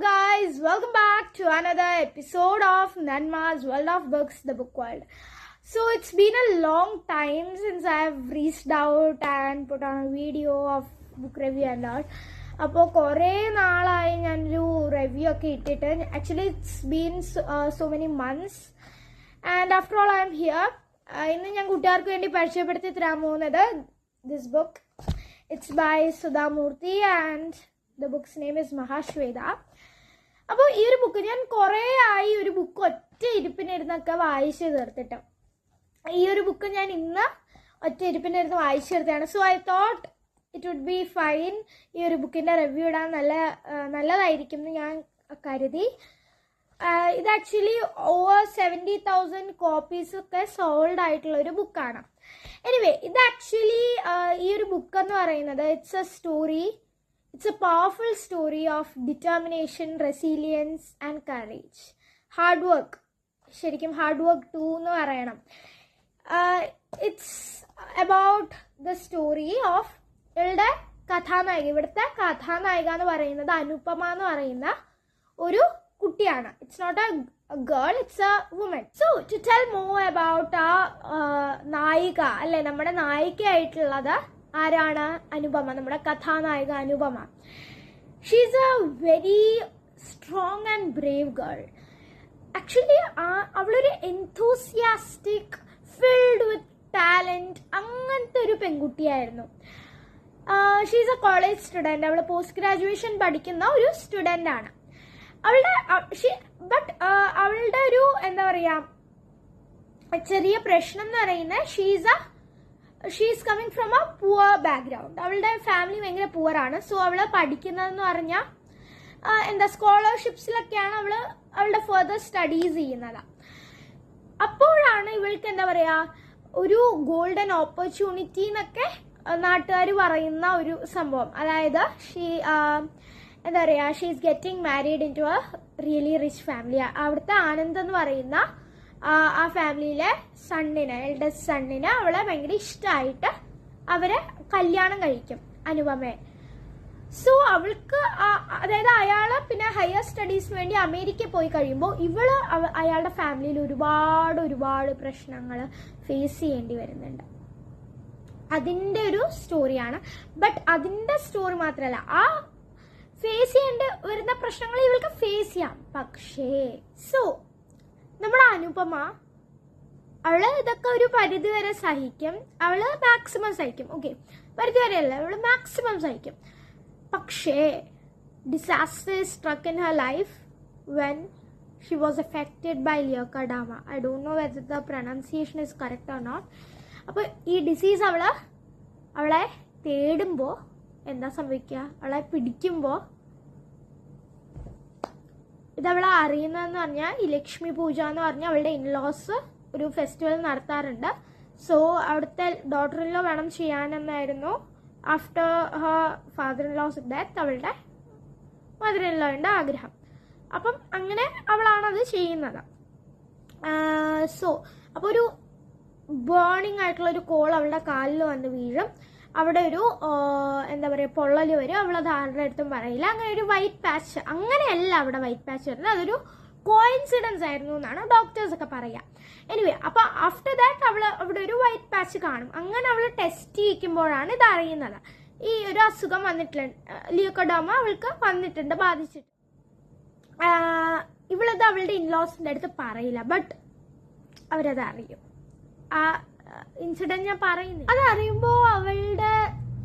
guys, welcome back to another episode of Nanma's World of Books, the book world. So it's been a long time since I've reached out and put on a video of book review and all. അപ്പോൾ കുറേ നാളായി ഞാനൊരു review ഒക്കെ ഇട്ടിട്ട്. Actually it's been so many months and after all I am here. ഇന്ന് ഞാൻ കൂട്ടുകാർക്ക് വേണ്ടി പരിചയപ്പെടുത്തി തരാൻ പോകുന്നത് this book. It's by Sudha Murthy and the book's name is Mahashweta. അപ്പോൾ ഈ ഒരു ബുക്ക് ഞാൻ കുറേ ആയി ഒരു ബുക്ക് ഒറ്റ ഇരിപ്പിനിരുന്നൊക്കെ വായിച്ച് തീർത്തിട്ട്. ഈ ഒരു ബുക്ക് ഞാൻ ഇന്ന് ഒറ്റ ഇരിപ്പിനിരുന്ന് വായിച്ചു തീർത്താണ്. So I thought it would be fine ഈ ഒരു ബുക്കിൻ്റെ റിവ്യൂ ഇടാൻ നല്ലതായിരിക്കും എന്ന് ഞാൻ കരുതി. ഇത് ആക്ച്വലി ഓവർ 70,000 കോപ്പീസ് ഒക്കെ സോൾഡ് ആയിട്ടുള്ള ഒരു ബുക്കാണ്. എനിവേ, ഇത് ആക്ച്വലി ഈ ഒരു ബുക്ക് എന്ന് പറയുന്നത് it's a powerful story of determination, resilience and courage. Hard work. ശരിക്കും ഹാർഡ് വർക്ക് 2 എന്ന് പറയണം. It's about the story of ഇവളുടെ കഥാനായിക. ഇവിടുത്തെ കഥാനായിക എന്ന് പറയുന്നത് അനുപമ എന്ന് പറയുന്ന ഒരു കുട്ടിയാണ്. It's not a girl, it's a woman. So to tell more about ആ നായിക അല്ലെ, നമ്മുടെ നായികയായിട്ടുള്ളത് ആരാണ്? അനുപമ, നമ്മുടെ കഥാനായിക Anupama. She's a very strong and brave girl. Actually അവളൊരു എൻതൂസിയാസ്റ്റിക്, ഫിൽഡ് വിത്ത് ടാലൻറ്റ്, അങ്ങനത്തെ ഒരു പെൺകുട്ടിയായിരുന്നു. She's a college student. അവൾ പോസ്റ്റ് ഗ്രാജുവേഷൻ പഠിക്കുന്ന ഒരു സ്റ്റുഡൻ്റ് ആണ്. അവളുടെ ഒരു എന്താ പറയുക ചെറിയ പ്രശ്നം എന്ന് പറയുന്നത് she's coming from A poor background. അവളുടെ ഫാമിലി ഭയങ്കര പുവറാണ്. സോ അവള് പഠിക്കുന്നതെന്ന് പറഞ്ഞാൽ സ്കോളർഷിപ്സിലൊക്കെയാണ് അവളുടെ ഫെർദർ സ്റ്റഡീസ് ചെയ്യുന്നത്. അപ്പോഴാണ് ഇവൾക്ക് എന്താ പറയാ ഒരു ഗോൾഡൻ ഓപ്പർച്യൂണിറ്റി എന്നൊക്കെ നാട്ടുകാർ പറയുന്ന ഒരു സംഭവം. അതായത് എന്താ പറയാ she's getting married in to a really rich family. അവിടുത്തെ ആനന്ദ് എന്ന് പറയുന്ന ആ ഫാമിലിയിലെ എൽഡസ്റ്റ് സണ്ണിന് അവളെ ഭയങ്കര ഇഷ്ടമായിട്ട് അവരെ കല്യാണം കഴിക്കും, അനുപമയെ. സോ അവൾക്ക് അതായത് അയാള് പിന്നെ ഹയർ സ്റ്റഡീസിന് വേണ്ടി അമേരിക്കയിൽ പോയി കഴിയുമ്പോൾ ഇവള് അയാളുടെ ഫാമിലിയിൽ ഒരുപാട് പ്രശ്നങ്ങൾ ഫേസ് ചെയ്യേണ്ടി വരുന്നുണ്ട്. അതിൻ്റെ ഒരു സ്റ്റോറിയാണ്. ബട്ട് അതിൻ്റെ സ്റ്റോറി മാത്രമല്ല, ആ ഫേസ് ചെയ്യേണ്ടി വരുന്ന പ്രശ്നങ്ങൾ ഇവൾക്ക് ഫേസ് ചെയ്യാം. പക്ഷേ നമ്മുടെ അനുപമ അവള് ഇതൊക്കെ ഒരു പരിധി വരെ സഹിക്കും. അവള് മാക്സിമം സഹിക്കും. ഓക്കെ, പരിധി വരെ അല്ല, അവള് മാക്സിമം സഹിക്കും. പക്ഷേ disaster struck in her life when she was affected by leucoderma. I don't know whether the pronunciation is correct or not. അപ്പോൾ ഈ ഡിസീസ് അവളെ തേടുമ്പോൾ എന്താ സംഭവിക്കുക? അവളെ പിടിക്കുമ്പോൾ ഇതവളെ അറിയുന്നതെന്ന് പറഞ്ഞാൽ ഈ ലക്ഷ്മി പൂജ എന്ന് പറഞ്ഞാൽ അവളുടെ ഇൻലോസ് ഒരു ഫെസ്റ്റിവൽ നടത്താറുണ്ട്. സോ അവിടുത്തെ ഡോട്ടർ ഇൻ ലോ വേണം ചെയ്യാനെന്നായിരുന്നു after her father in law's death അവളുടെ മദർ ഇൻ ലോയുടെ ആഗ്രഹം. അപ്പം അങ്ങനെ അവളാണത് ചെയ്യുന്നത്. അപ്പോൾ ഒരു ബേണിംഗ് ആയിട്ടുള്ള ഒരു കോൾ അവളുടെ കാലിൽ വന്ന് വീഴും. അവിടെ ഒരു എന്താ പറയുക പൊള്ളൽ വരും. അവളത് ആരുടെ അടുത്തും പറയില്ല. അങ്ങനെ ഒരു വൈറ്റ് പാച്ച്, അങ്ങനെയല്ല അവിടെ വൈറ്റ് പാച്ച് വരുന്നത്, അതൊരു കോയിൻസിഡൻസ് ആയിരുന്നു എന്നാണ് ഡോക്ടേഴ്സ് ഒക്കെ പറയുക. എനിവേ, അപ്പോൾ ആഫ്റ്റർ ദാറ്റ് അവിടെ ഒരു വൈറ്റ് പാച്ച് കാണും. അങ്ങനെ അവൾ ടെസ്റ്റ് ചെയ്യിക്കുമ്പോഴാണ് ഇത് അറിയുന്നത്. ഈ ഒരു അസുഖം വന്നിട്ടുണ്ട്, ലിയോക്കഡാമ അവൾക്ക് വന്നിട്ടുണ്ട്, ബാധിച്ചിട്ട്. ഇവളത് അവളുടെ ഇൻലോസിൻ്റെ അടുത്ത് പറയില്ല. ബട്ട് അവരത് അറിയും. ആ ഇൻസിഡന്റ് ഞാൻ പറയുന്നു. അതറിയുമ്പോൾ അവളുടെ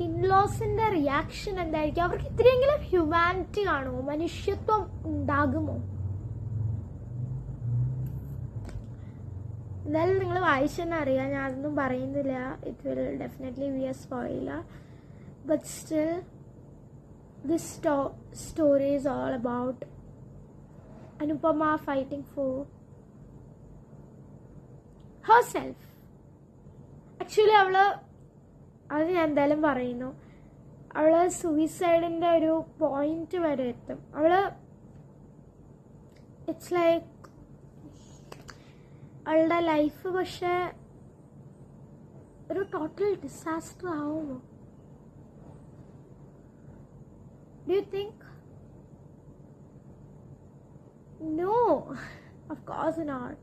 ഇൻലോസിന്റെ റിയാക്ഷൻ എന്തായിരിക്കും? അവർക്ക് ഇത്രയെങ്കിലും ഹ്യൂമാനിറ്റി കാണുമോ? മനുഷ്യത്വം ഉണ്ടാകുമോ? എന്തായാലും നിങ്ങൾ വായിച്ചെന്ന് അറിയാം, ഞാൻ അതൊന്നും പറയുന്നില്ല. It will definitely B A spoiler. But still this story is all about Anupama fighting four herself. Actually അത് ഞാൻ എന്തായാലും പറയുന്നു, അവള് സൂയിസൈഡിന്റെ ഒരു പോയിന്റ് വരെ എത്തും. ഇറ്റ്സ് ലൈക്ക് അവളുടെ ലൈഫ് പക്ഷെ ഒരു ടോട്ടൽ ഡിസാസ്റ്റർ ആവുമോ? Do you think? course not.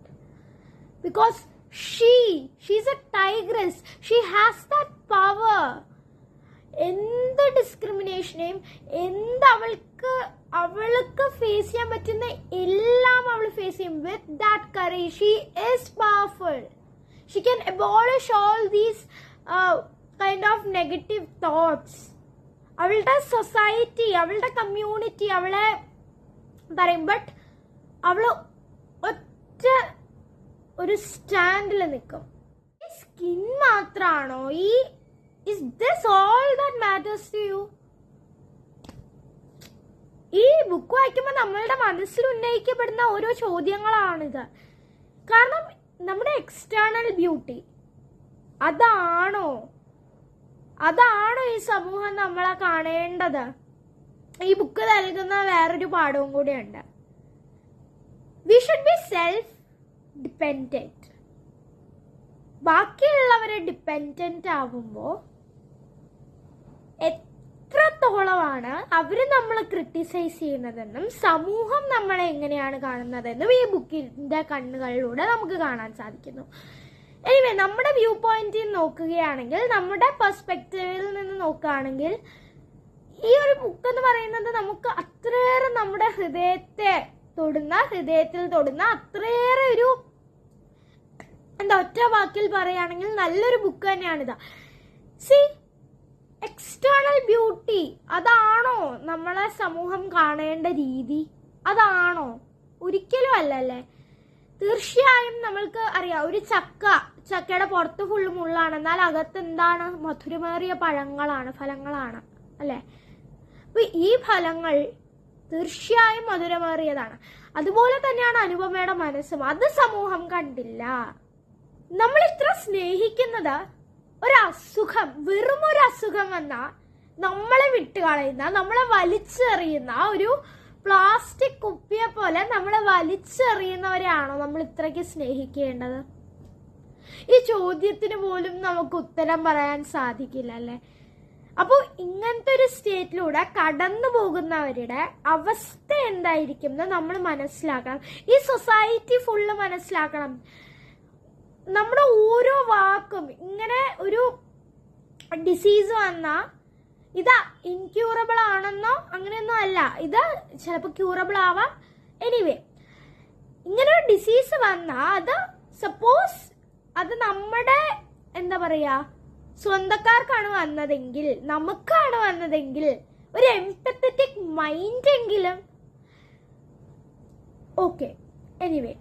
Because she's a tigress. She has that power. എന്ത് ഡിസ്ക്രിമിനേഷനെയും എന്ത് അവൾക്ക് ഫേസ് ചെയ്യാൻ പറ്റുന്ന എല്ലാം അവൾ ഫേസ് ചെയ്യും with that courage. She is powerful. She can abolish all these kind of negative thoughts. അവളുടെ സൊസൈറ്റി, അവളുടെ കമ്മ്യൂണിറ്റി അവളെ പറയും. ബട്ട് അവൾ ഒറ്റ ഒരു സ്റ്റാൻഡിൽ നിൽക്കും. സ്കിൻ മാത്രമാണോ Is this all that matters to you? ഈ ബുക്ക് വായിക്കുമ്പോൾ നമ്മളുടെ മനസ്സിൽ ഉന്നയിക്കപ്പെടുന്ന ഓരോ ചോദ്യങ്ങളാണിത്. കാരണം നമ്മുടെ എക്സ്റ്റേണൽ ബ്യൂട്ടി അതാണോ ഈ സമൂഹം നമ്മളെ കാണേണ്ടത്? ഈ ബുക്ക് നൽകുന്ന വേറൊരു പാഠവും കൂടിയുണ്ട്. We should be self dependent. ബാക്കിയുള്ളവരെ ഡിപ്പെൻഡന്റ് ആവുമ്പോൾ എത്രത്തോളമാണ് അവർ നമ്മളെ ക്രിട്ടിസൈസ് ചെയ്യുന്നതെന്നും സമൂഹം നമ്മളെ എങ്ങനെയാണ് കാണുന്നതെന്നും ഈ ബുക്കിന്റെ കണ്ണുകളിലൂടെ നമുക്ക് കാണാൻ സാധിക്കുന്നു. എനിവേ, നമ്മുടെ വ്യൂ പോയിന്റിൽ നോക്കുകയാണെങ്കിൽ, നമ്മുടെ പെർസ്പെക്റ്റീവിൽ നിന്ന് നോക്കുകയാണെങ്കിൽ, ഈ ഒരു ബുക്ക് എന്ന് പറയുന്നത് നമുക്ക് അത്രയേറെ നമ്മുടെ ഹൃദയത്തിൽ തൊടുന്ന അത്രയേറെ ഒരു ഒറ്റ വാക്കിൽ പറയുകയാണെങ്കിൽ നല്ലൊരു ബുക്ക് തന്നെയാണിത്. സി, എക്സ്റ്റേണൽ ബ്യൂട്ടി അതാണോ നമ്മളെ സമൂഹം കാണേണ്ട രീതി? അതാണോ? ഒരിക്കലും അല്ലല്ലേ. തീർച്ചയായും നമ്മൾക്ക് അറിയാം, ഒരു ചക്കയുടെ പുറത്ത് ഫുള്ള് മുള്ളാണ്, എന്നാൽ അകത്ത് എന്താണ്? മധുരമേറിയ ഫലങ്ങളാണ് അല്ലേ? അപ്പൊ ഈ ഫലങ്ങൾ തീർച്ചയായും മധുരമേറിയതാണ്. അതുപോലെ തന്നെയാണ് അനുപമയുടെ മനസ്സും. അത് സമൂഹം കണ്ടില്ല. നമ്മൾ ഇത്ര സ്നേഹിക്കുന്നത് വെറും ഒരു അസുഖം വന്ന നമ്മളെ വിട്ടുകളയുന്ന, നമ്മളെ വലിച്ചെറിയുന്ന ഒരു പ്ലാസ്റ്റിക് കുപ്പിയെ പോലെ നമ്മളെ വലിച്ചെറിയുന്നവരെയാണോ നമ്മൾ ഇത്രയ്ക്ക് സ്നേഹിക്കേണ്ടത്? ഈ ചോദ്യത്തിന് പോലും നമുക്ക് ഉത്തരം പറയാൻ സാധിക്കില്ല അല്ലേ? അപ്പോൾ ഇങ്ങനത്തെ ഒരു സ്റ്റേറ്റിലൂടെ കടന്നു പോകുന്നവരുടെ അവസ്ഥ എന്തായിരിക്കും എന്ന് നമ്മൾ മനസ്സിലാക്കണം. ഈ സൊസൈറ്റി ഫുള്ള് മനസ്സിലാക്കണം. നമ്മുടെ ഓരോ വാക്കും, ഇങ്ങനെ ഒരു ഡിസീസ് വന്നാൽ ഇത് ഇൻക്യൂറബിൾ ആണെന്നോ അങ്ങനെയൊന്നും അല്ല, ഇത് ചിലപ്പോൾ ക്യൂറബിൾ ആവാം. എനിവേ, ഇങ്ങനെ ഒരു ഡിസീസ് വന്നാൽ അത് സപ്പോസ് അത് നമ്മുടെ സ്വന്തക്കാർക്കാണ് വന്നതെങ്കിൽ, നമുക്കാണ് വന്നതെങ്കിൽ, ഒരു എംപത്തറ്റിക് മൈൻഡ് എങ്കിലും ഓക്കെ. എനിവേ,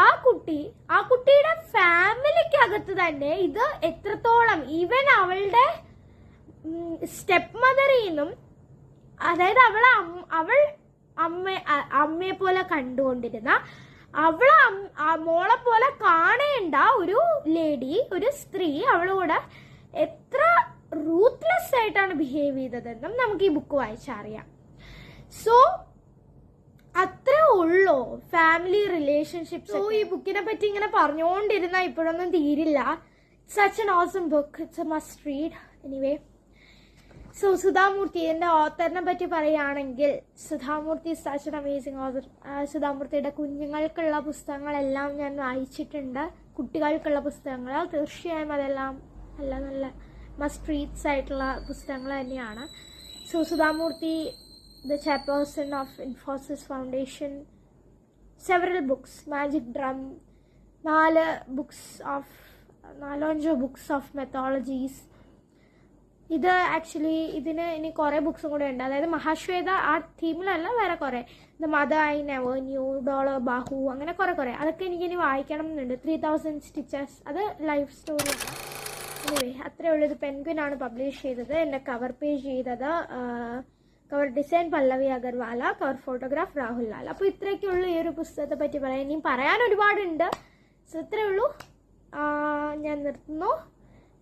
ആ കുട്ടിയുടെ ഫാമിലിക്കകത്ത് തന്നെ ഇത് എത്രത്തോളം, ഈവൻ അവളുടെ സ്റ്റെപ്പ് മദറിൽ നിന്നും, അതായത് അവൾ അമ്മയെ പോലെ കണ്ടുകൊണ്ടിരുന്ന, മോളെ പോലെ കാണേണ്ട ഒരു ലേഡി, ഒരു സ്ത്രീ അവളോട് എത്ര റൂത്ത്ലെസ് ആയിട്ടാണ് ബിഹേവ് ചെയ്തതെന്നും നമുക്ക് ഈ ബുക്ക് വായിച്ചറിയാം. സോ അത്രേ ഉള്ളൂ ഫാമിലി റിലേഷൻഷിപ്സ്. സോ ഈ ബുക്കിനെ പറ്റി ഇങ്ങനെ പറഞ്ഞുകൊണ്ടിരുന്ന ഇപ്പോഴൊന്നും തീരില്ല. Such an awesome book, it's A must read. Anyway, so Sudha Murty, എൻ്റെ ഓത്തറിനെ പറ്റി പറയുകയാണെങ്കിൽ, Sudha Murty is such an amazing author. സുധാമൂർത്തിയുടെ കുഞ്ഞുങ്ങൾക്കുള്ള പുസ്തകങ്ങളെല്ലാം ഞാൻ വായിച്ചിട്ടുണ്ട്. കുട്ടികൾക്കുള്ള പുസ്തകങ്ങൾ തീർച്ചയായും അതെല്ലാം നല്ല മസ്റ്റ് റീഡ്സ് ആയിട്ടുള്ള പുസ്തകങ്ങൾ തന്നെയാണ്. So Sudha Murty, the chairperson of Infosys Foundation, several books, Magic Drum, 4 books of methodologies. ഇത് ആക്ച്വലി ഇതിന് ഇനി കുറേ ബുക്സും കൂടെ ഉണ്ട്. അതായത് മഹാശ്വേത ആ തീമിലല്ല, വേറെ കുറേ, the mother I never knew, dollar Bahu, അങ്ങനെ കുറേ അതൊക്കെ എനിക്കിനി വായിക്കണം എന്നുണ്ട്. 3000 Stitches, അത് ലൈഫ് സ്റ്റോറിയാണ്. എനിവേ, അത്രേ ഉള്ളൂ. ഇത് പെൻഗ്വിനാണ് പബ്ലിഷ് ചെയ്തത്. എൻ്റെ കവർ പേജ് ചെയ്തത്, കവർ ഡിസൈൻ പല്ലവി അഗർവാല, കവർ ഫോട്ടോഗ്രാഫ് രാഹുൽ ലാൽ. അപ്പോൾ ഇത്രയൊക്കെയുള്ളൂ ഈ ഒരു പുസ്തകത്തെ പറ്റി പറയാൻ. ഇനിയും പറയാൻ ഒരുപാടുണ്ട്. സോ ഇത്രയേ ഉള്ളൂ, ഞാൻ നിർത്തുന്നു.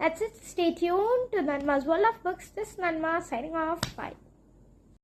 That's it. Stay tuned to Nanma's World of Books. This is Nanma signing off. Bye.